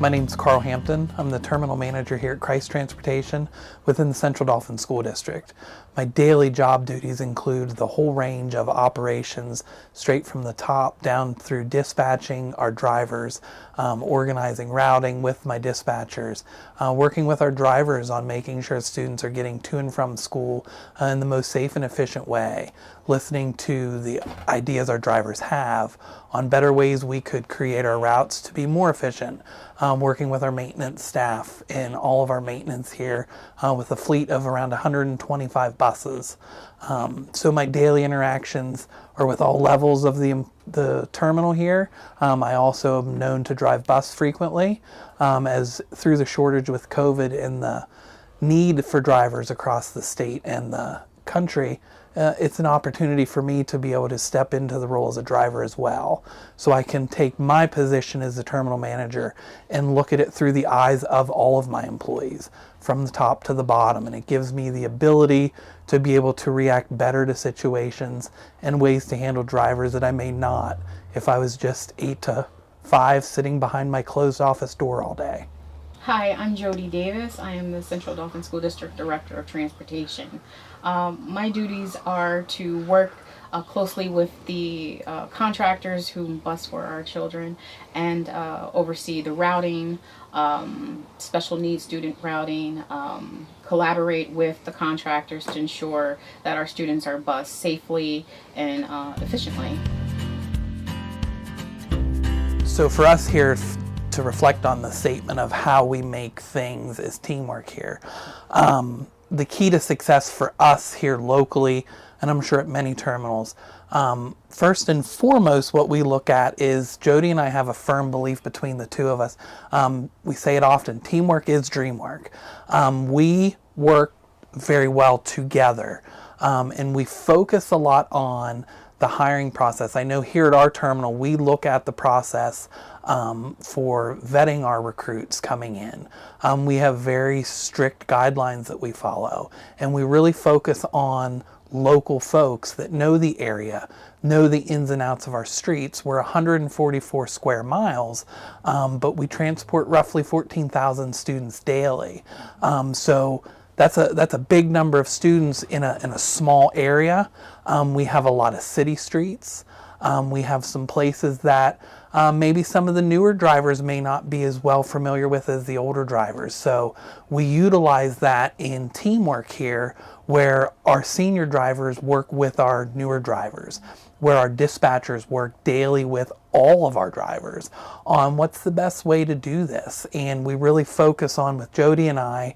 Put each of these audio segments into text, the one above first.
My name's Carl Hampton. I'm the terminal manager here at Krise Transportation within the Central Dauphin School District. My daily job duties include the whole range of operations, straight from the top down through dispatching our drivers, organizing routing with my dispatchers, working with our drivers on making sure students are getting to and from school in the most safe and efficient way, listening to the ideas our drivers have on better ways we could create our routes to be more efficient, working with our maintenance staff in all of our maintenance here with a fleet of around 125 buses. So my daily interactions are with all levels of the terminal here. I also am known to drive bus frequently, as through the shortage with COVID and the need for drivers across the state and the country, it's an opportunity for me to be able to step into the role as a driver as well. So I can take my position as the terminal manager and look at it through the eyes of all of my employees, from the top to the bottom. And it gives me the ability to be able to react better to situations and ways to handle drivers that I may not if I was just 8 to 5 sitting behind my closed office door all day. Hi, I'm Jodi Davis. I am the Central Dauphin School District Director of Transportation. My duties are to work closely with the contractors who bus for our children and oversee the routing, special needs student routing, collaborate with the contractors to ensure that our students are bused safely and efficiently. So for us here, to reflect on the statement of how we make things is teamwork here. The key to success for us here locally, and I'm sure at many terminals, first and foremost, what we look at is Jodi and I have a firm belief between the two of us. We say it often, teamwork is dream work. We work very well together, and we focus a lot on the hiring process. I know here at our terminal, we look at the process for vetting our recruits coming in. We have very strict guidelines that we follow, and we really focus on local folks that know the area, know the ins and outs of our streets. We're 144 square miles, but we transport roughly 14,000 students daily. So that's a big number of students in a small area. We have a lot of city streets. We have some places that maybe some of the newer drivers may not be as well familiar with as the older drivers. So we utilize that in teamwork here, where our senior drivers work with our newer drivers, where our dispatchers work daily with all of our drivers on what's the best way to do this. And we really focus on, with Jodi and I,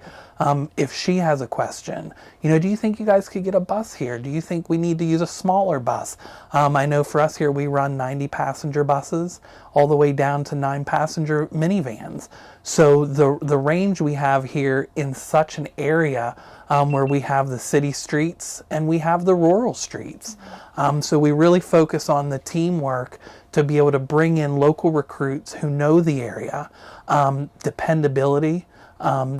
if she has a question, do you think you guys could get a bus here? Do you think we need to use a smaller bus? I know for us here, we run 90 passenger buses all the way down to 9 passenger minivans. So the range we have here in such an area where we have the city streets and we have the rural streets. So we really focus on the teamwork to be able to bring in local recruits who know the area, dependability,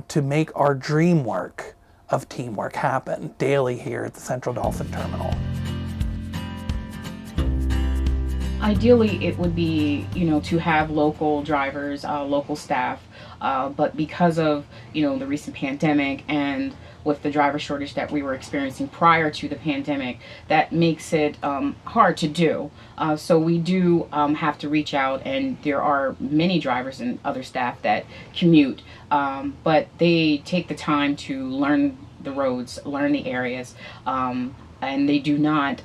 to make our dream work of teamwork happen daily here at the Central Dauphin Terminal. Ideally, it would be, to have local drivers, local staff, but because of, the recent pandemic and with the driver shortage that we were experiencing prior to the pandemic, that makes it hard to do. So we do have to reach out, and there are many drivers and other staff that commute, but they take the time to learn the roads, learn the areas, and they do not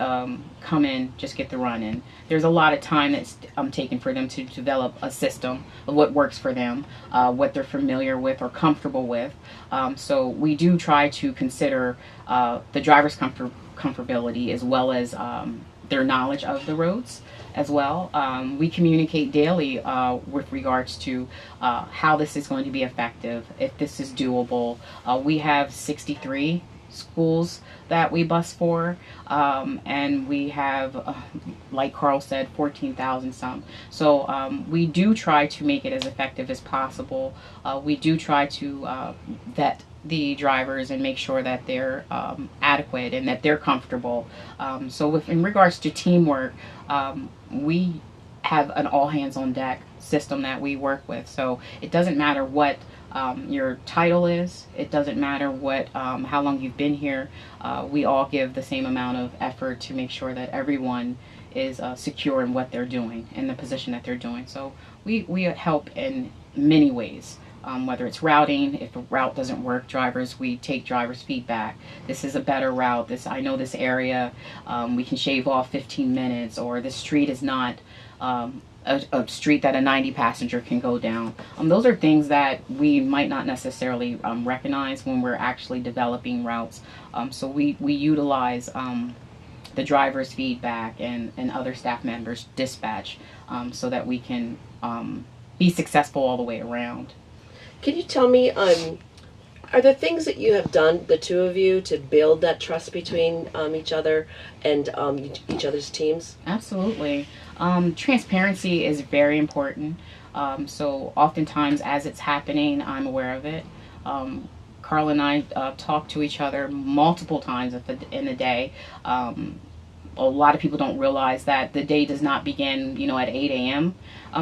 come in, just get the run in. There's a lot of time that's taken for them to develop a system of what works for them, what they're familiar with or comfortable with. So we do try to consider the driver's comfortability as well as their knowledge of the roads as well. We communicate daily with regards to how this is going to be effective, if this is doable. We have 63 schools that we bus for, and we have, like Carl said, 14,000 some. So we do try to make it as effective as possible. We do try to vet the drivers and make sure that they're adequate and that they're comfortable. So in regards to teamwork, we have an all hands on deck system that we work with. So it doesn't matter what your title is. It doesn't matter what how long you've been here. We all give the same amount of effort to make sure that everyone is secure in what they're doing, in the position that they're doing. So we help in many ways. Whether it's routing, if a route doesn't work, we take drivers' feedback. This is a better route. I know this area. We can shave off 15 minutes, or this street is not a street that a 90 passenger can go down. Those are things that we might not necessarily recognize when we're actually developing routes. So we utilize the driver's feedback and other staff members' dispatch so that we can be successful all the way around. Can you tell me, are there things that you have done, the two of you, to build that trust between each other and each other's teams? Absolutely. Transparency is very important. So oftentimes as it's happening, I'm aware of it. Carl and I talk to each other multiple times in the day. A lot of people don't realize that the day does not begin, at 8 a.m.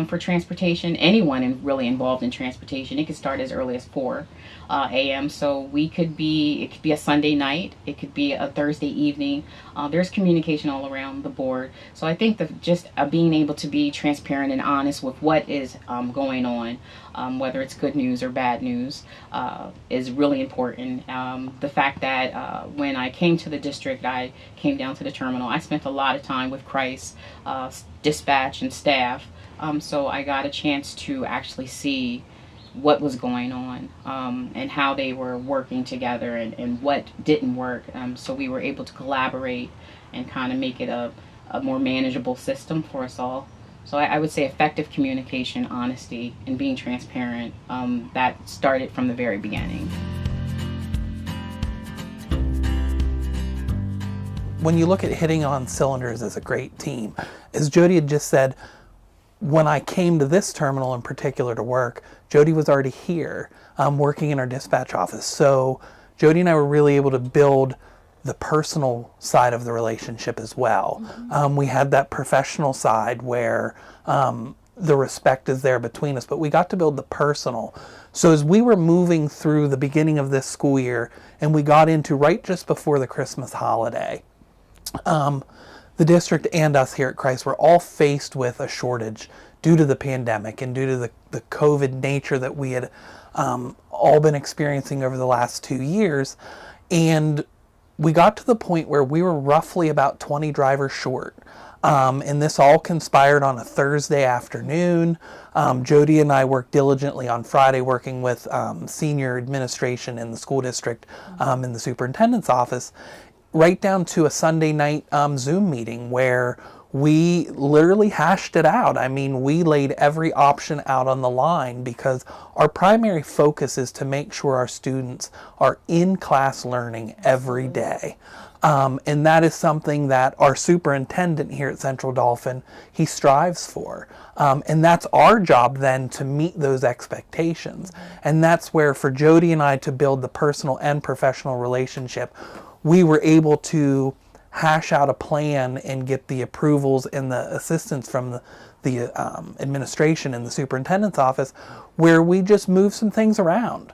For transportation. Anyone really involved in transportation, it could start as early as 4 a.m. So it could be a Sunday night, it could be a Thursday evening. There's communication all around the board. So I think that just being able to be transparent and honest with what is going on, whether it's good news or bad news, is really important. The fact that when I came to the district, I came down to the terminal. I spent a lot of time with Krise, dispatch, and staff. So I got a chance to actually see what was going on and how they were working together and what didn't work. So we were able to collaborate and kind of make it a more manageable system for us all. So I would say effective communication, honesty, and being transparent, that started from the very beginning. When you look at hitting on cylinders as a great team, as Jodi had just said, when I came to this terminal in particular to work, Jodi was already here working in our dispatch office. So Jodi and I were really able to build the personal side of the relationship as well. Mm-hmm. We had that professional side where the respect is there between us, but we got to build the personal. So as we were moving through the beginning of this school year and we got into right just before the Christmas holiday, the district and us here at Krise were all faced with a shortage due to the pandemic and due to the COVID nature that we had all been experiencing over the last 2 years. And we got to the point where we were roughly about 20 drivers short. And this all conspired on a Thursday afternoon. Jodi and I worked diligently on Friday working with senior administration in the school district in the superintendent's office, right down to a Sunday night Zoom meeting where we literally hashed it out. I mean, we laid every option out on the line because our primary focus is to make sure our students are in class learning every day. And that is something that our superintendent here at Central Dauphin, he strives for. And that's our job then to meet those expectations. And that's where for Jodi and I to build the personal and professional relationship, we were able to hash out a plan and get the approvals and the assistance from the administration in the superintendent's office, where we just moved some things around.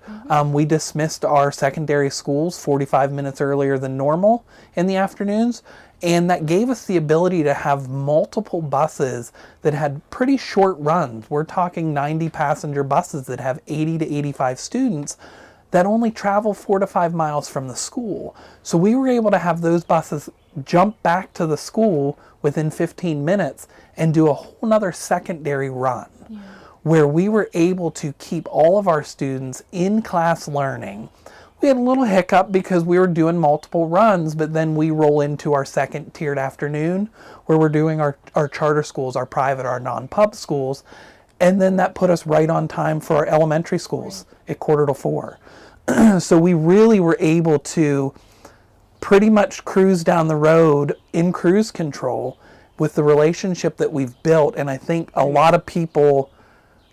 We dismissed our secondary schools 45 minutes earlier than normal in the afternoons, and that gave us the ability to have multiple buses that had pretty short runs. We're talking 90 passenger buses that have 80 to 85 students that only travel 4 to 5 miles from the school. So we were able to have those buses jump back to the school within 15 minutes and do a whole nother secondary run, where we were able to keep all of our students in class learning. We had a little hiccup because we were doing multiple runs, but then we roll into our second tiered afternoon where we're doing our charter schools, our private, our non-pub schools, and then that put us right on time for our elementary schools at 3:45. So we really were able to pretty much cruise down the road in cruise control with the relationship that we've built. And I think a lot of people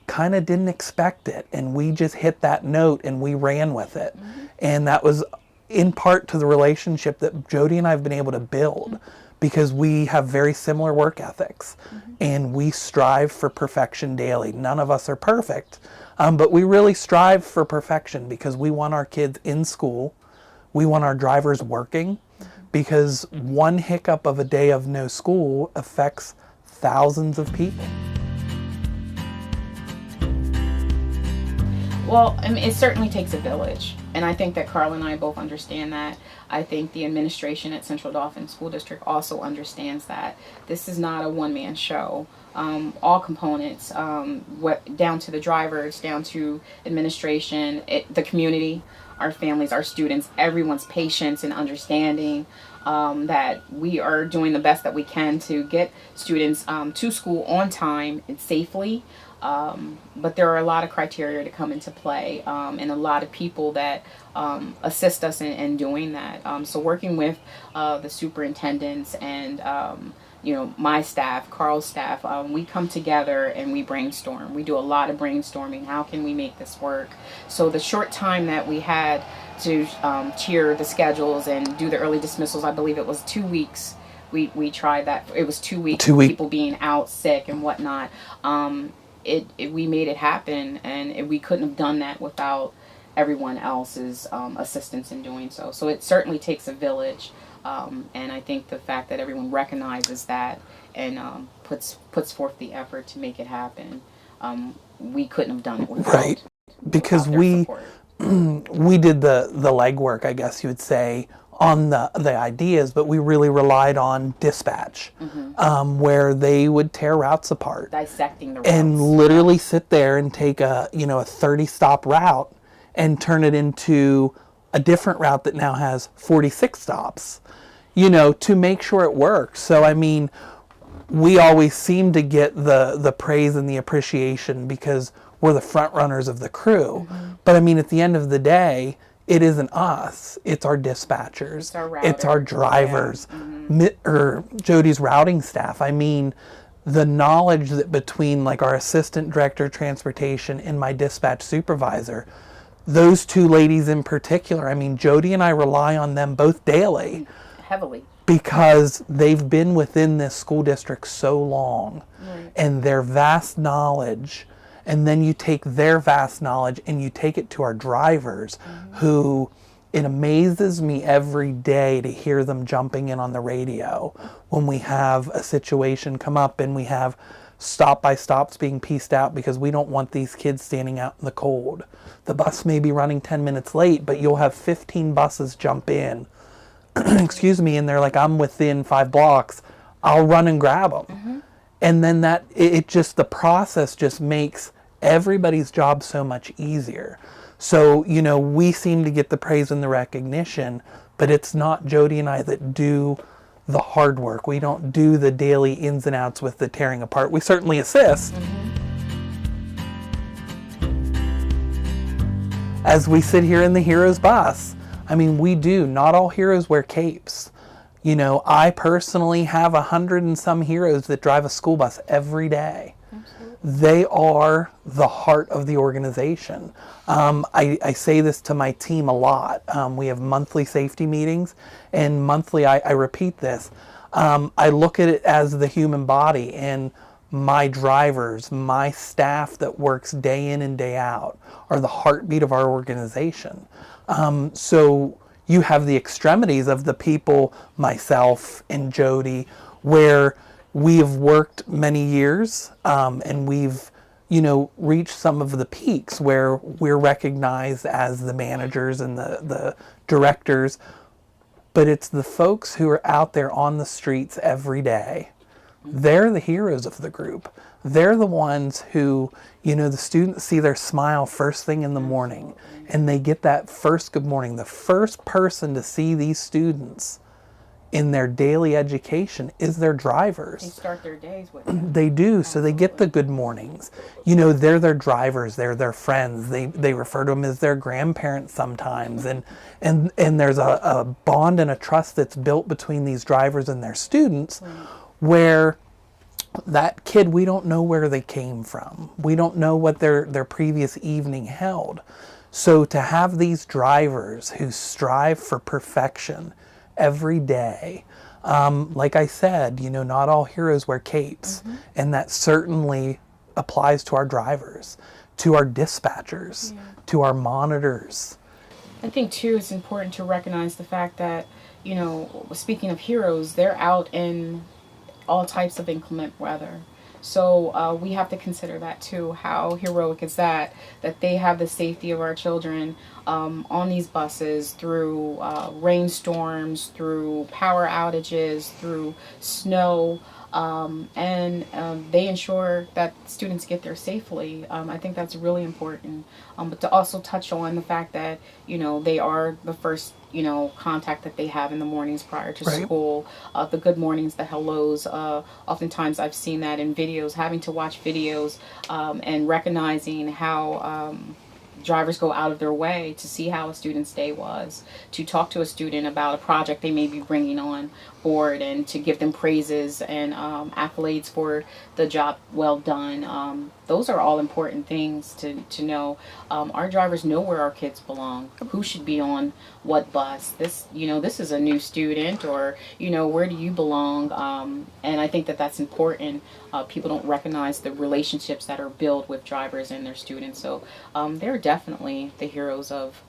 kind of didn't expect it. And we just hit that note and we ran with it. And that was in part to the relationship that Jodi and I have been able to build because we have very similar work ethics and we strive for perfection daily. None of us are perfect, but we really strive for perfection because we want our kids in school. We want our drivers working, because one hiccup of a day of no school affects thousands of people. Well, I mean, it certainly takes a village, and I think that Carl and I both understand that. I think the administration at Central Dauphin School District also understands that this is not a one-man show. All components, down to the drivers, down to administration, the community, our families, our students, everyone's patience and understanding that we are doing the best that we can to get students to school on time and safely. But there are a lot of criteria to come into play, and a lot of people that assist us in doing that. So working with the superintendents and my staff, Carl's staff, we come together and we brainstorm. We do a lot of brainstorming. How can we make this work? So the short time that we had to tier the schedules and do the early dismissals, I believe it was 2 weeks. We tried that. It was 2 weeks. People being out sick and whatnot. We made it happen, and we couldn't have done that without everyone else's assistance in doing so. So it certainly takes a village, and I think the fact that everyone recognizes that and puts forth the effort to make it happen, we couldn't have done it without. Because without we did the legwork, I guess you would say, on the ideas, but we really relied on dispatch, where they would tear routes apart, dissecting the routes, and literally sit there and take a 30 stop route and turn it into a different route that now has 46 stops, to make sure it works. So I mean, we always seem to get the praise and the appreciation because we're the front runners of the crew. But I mean, at the end of the day, it isn't us, it's our dispatchers, it's our drivers, or Jodi's routing staff. I mean, the knowledge that between like our assistant director of transportation and my dispatch supervisor, those two ladies in particular, I mean, Jodi and I rely on them both daily. Heavily. Because they've been within this school district so long, and their vast knowledge. And then you take their vast knowledge and you take it to our drivers, who, it amazes me every day to hear them jumping in on the radio when we have a situation come up and we have stop by stops being pieced out because we don't want these kids standing out in the cold. The bus may be running 10 minutes late, but you'll have 15 buses jump in, excuse me, and they're like, I'm within 5 blocks, I'll run and grab them. And then the process just makes everybody's job so much easier. So, we seem to get the praise and the recognition, but it's not Jodi and I that do the hard work. We don't do the daily ins and outs with the tearing apart. We certainly assist. As we sit here in the Heroes bus, I mean, we do. Not all heroes wear capes. I personally have 100 and some heroes that drive a school bus every day. They are the heart of the organization. I say this to my team a lot. We have monthly safety meetings, and monthly I repeat this. I look at it as the human body, and my drivers, my staff that works day in and day out are the heartbeat of our organization. So you have the extremities of the people, myself and Jodi, where we have worked many years, and we've, reached some of the peaks where we're recognized as the managers and the directors. But it's the folks who are out there on the streets every day. They're the heroes of the group. They're the ones who, the students see their smile first thing in the morning, and they get that first good morning. The first person to see these students in their daily education is their drivers. They start their days with them. They do. So they get the good mornings. They're their drivers. They're their friends. They refer to them as their grandparents sometimes. And there's a bond and a trust that's built between these drivers and their students, where that kid, we don't know where they came from. We don't know what their previous evening held. So to have these drivers who strive for perfection every day, Like I said, not all heroes wear capes, and that certainly applies to our drivers, to our dispatchers, to our monitors. I think too it's important to recognize the fact that, speaking of heroes, they're out in all types of inclement weather. So we have to consider that too. How heroic is that they have the safety of our children on these buses through rainstorms, through power outages, through snow, and they ensure that students get there safely. I think that's really important. But to also touch on the fact that, they are the first, contact that they have in the mornings prior to Right. school, the good mornings, the hellos. Oftentimes I've seen that in videos, having to watch videos and recognizing how drivers go out of their way to see how a student's day was, to talk to a student about a project they may be bringing on board, and to give them praises and accolades for the job well done. Those are all important things to know. Our drivers know where our kids belong, who should be on what bus. This is a new student, or, where do you belong? And I think that that's important. People don't recognize the relationships that are built with drivers and their students. So they're definitely the heroes of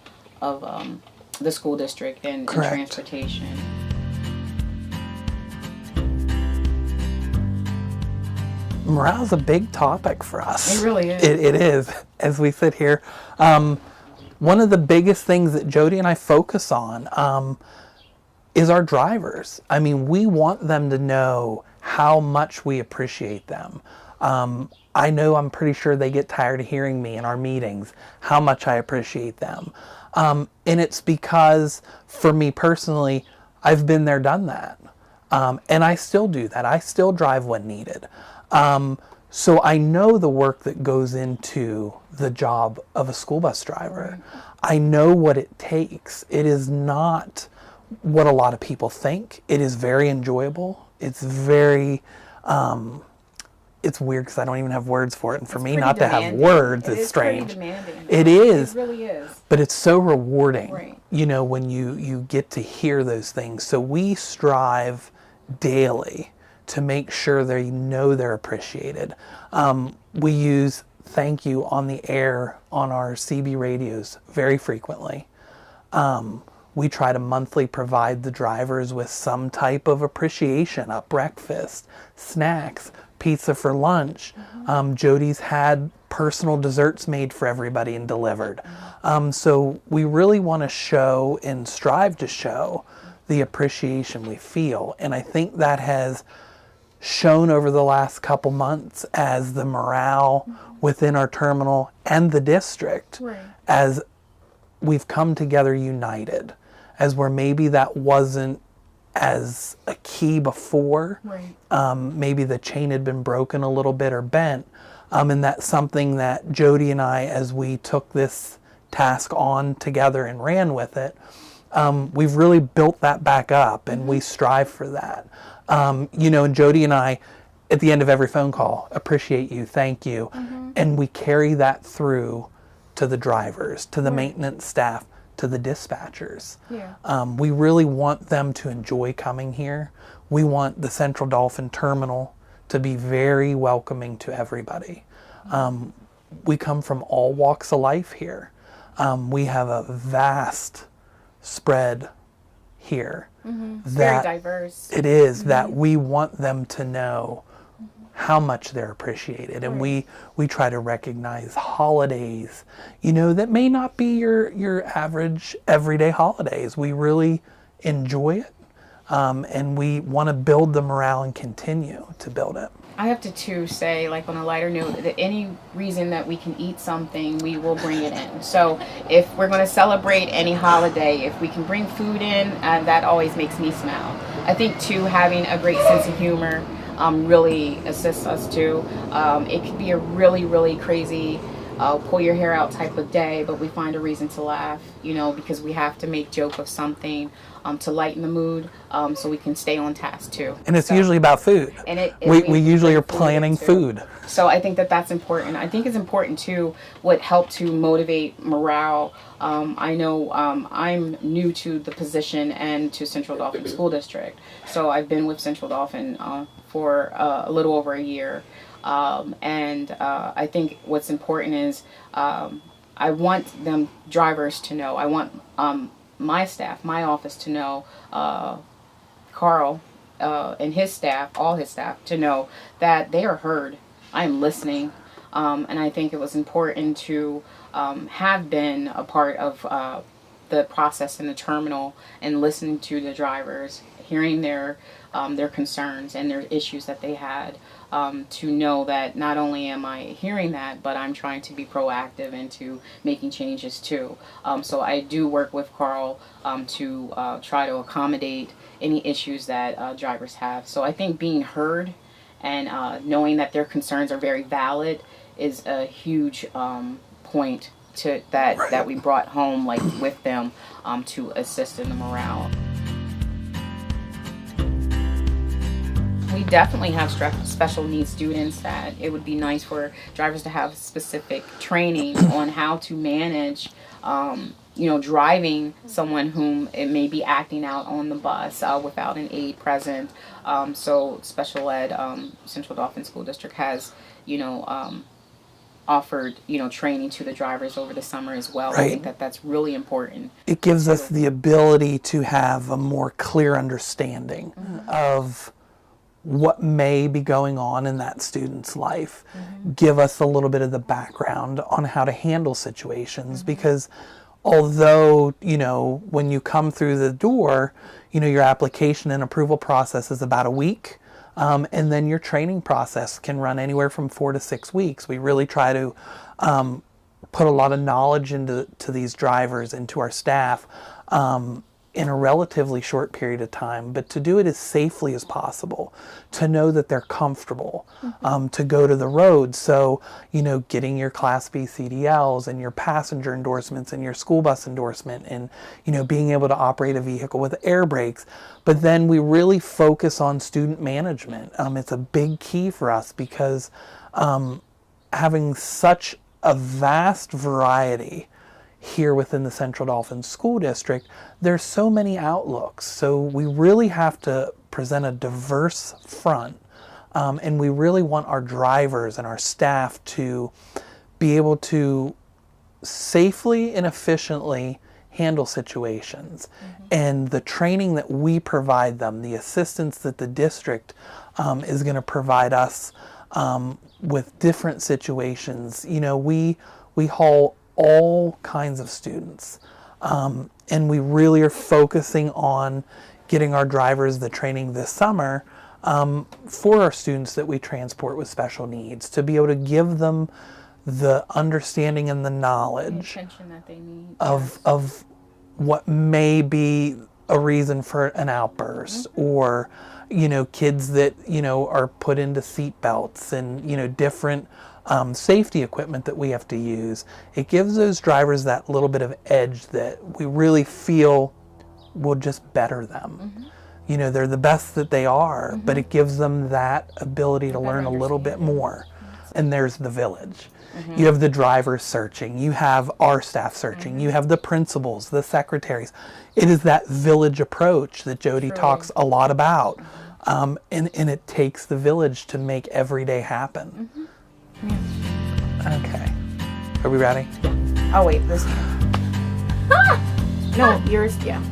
the school district and Correct. transportation. Morale is a big topic for us. It really is. It is, as we sit here. One of the biggest things that Jodi and I focus on is our drivers. I mean, we want them to know how much we appreciate them. I know, I'm pretty sure they get tired of hearing me in our meetings, how much I appreciate them. And it's because, for me personally, I've been there, done that. And I still do that. I still drive when needed. So I know the work that goes into the job of a school bus driver. I know what it takes. It is not what a lot of people think. It is very enjoyable. It's very, it's weird because I don't even have words for it. And for me not to have words is strange. It is. It really is. But it's so rewarding, Right. When you get to hear those things. So we strive daily to make sure they know they're appreciated. We use thank you on the air on our CB radios very frequently. We try to monthly provide the drivers with some type of appreciation, a breakfast, snacks, pizza for lunch. Jodi's had personal desserts made for everybody and delivered. So we really want to show and strive to show the appreciation we feel. And I think that has shown over the last couple months as the morale within our terminal and the district, Right. as we've come together united, as where maybe that wasn't as a key before. Right. Maybe the chain had been broken a little bit or bent. And that's something that Jodi and I, as we took this task on together and ran with it, we've really built that back up, and we strive for that. And Jodi and I, at the end of every phone call, appreciate you, thank you. And we carry that through to the drivers, to the maintenance staff, to the dispatchers. Yeah. We really want them to enjoy coming here. We want the Central Dauphin Terminal to be very welcoming to everybody. We come from all walks of life here. We have a vast spread here. Very diverse. It is that we want them to know how much they're appreciated, and we try to recognize holidays, that may not be your average everyday holidays. We really enjoy it, and we want to build the morale and continue to build it. I have to too say, like on a lighter note, that any reason that we can eat something, we will bring it in. So if we're going to celebrate any holiday, if we can bring food in, that always makes me smile. I think too, having a great sense of humor really assists us too. It could be a really, really crazy, pull your hair out type of day, but we find a reason to laugh. because we have to make joke of something to lighten the mood, so we can stay on task too. And it's So- usually about food. And we usually are bring planning in too. food. So I think that that's important. I think it's important too. What helped to motivate morale. I know I'm new to the position and to Central Dauphin School District. So I've been with Central Dauphin for a little over a year, and I think what's important is I want them drivers to know. I want my staff, my office to know. Carl and his staff, all his staff, to know that they are heard. I am listening, and I think it was important to have been a part of the process in the terminal and listening to the drivers, hearing their concerns and their issues that they had, to know that not only am I hearing that, but I'm trying to be proactive into making changes too. So I do work with Carl to try to accommodate any issues that drivers have. So I think being heard and knowing that their concerns are very valid is a huge point to that we brought home, like with them, to assist in the morale. We definitely have special needs students that it would be nice for drivers to have specific training on how to manage, driving someone whom it may be acting out on the bus without an aide present. So special ed, Central Dauphin School District has, offered, training to the drivers over the summer as well. Right. I think that that's really important. It gives us the ability to have a more clear understanding of what may be going on in that student's life. Give us a little bit of the background on how to handle situations, because although, when you come through the door, your application and approval process is about a week. And then your training process can run anywhere from 4 to 6 weeks. We really try to put a lot of knowledge into these drivers, into our staff, in a relatively short period of time, but to do it as safely as possible, to know that they're comfortable, to go to the road. So, getting your Class B CDLs and your passenger endorsements and your school bus endorsement and, being able to operate a vehicle with air brakes. But then we really focus on student management. It's a big key for us because having such a vast variety here within the Central Dauphin School District, there's so many outlooks. So we really have to present a diverse front, and we really want our drivers and our staff to be able to safely and efficiently handle situations. And the training that we provide them, the assistance that the district is going to provide us with different situations. We haul all kinds of students, and we really are focusing on getting our drivers the training this summer for our students that we transport with special needs, to be able to give them the understanding and the knowledge Attention that they need. of what may be a reason for an outburst, or kids that are put into seat belts and different safety equipment that we have to use. It gives those drivers that little bit of edge that we really feel will just better them. They're the best that they are, but it gives them that ability to learn a little bit more. And there's the village. You have the drivers searching, you have our staff searching, you have the principals, the secretaries. It is that village approach that Jodi talks a lot about. And it takes the village to make every day happen. Okay. Are we ready? Oh wait, this. No, yours. Yeah.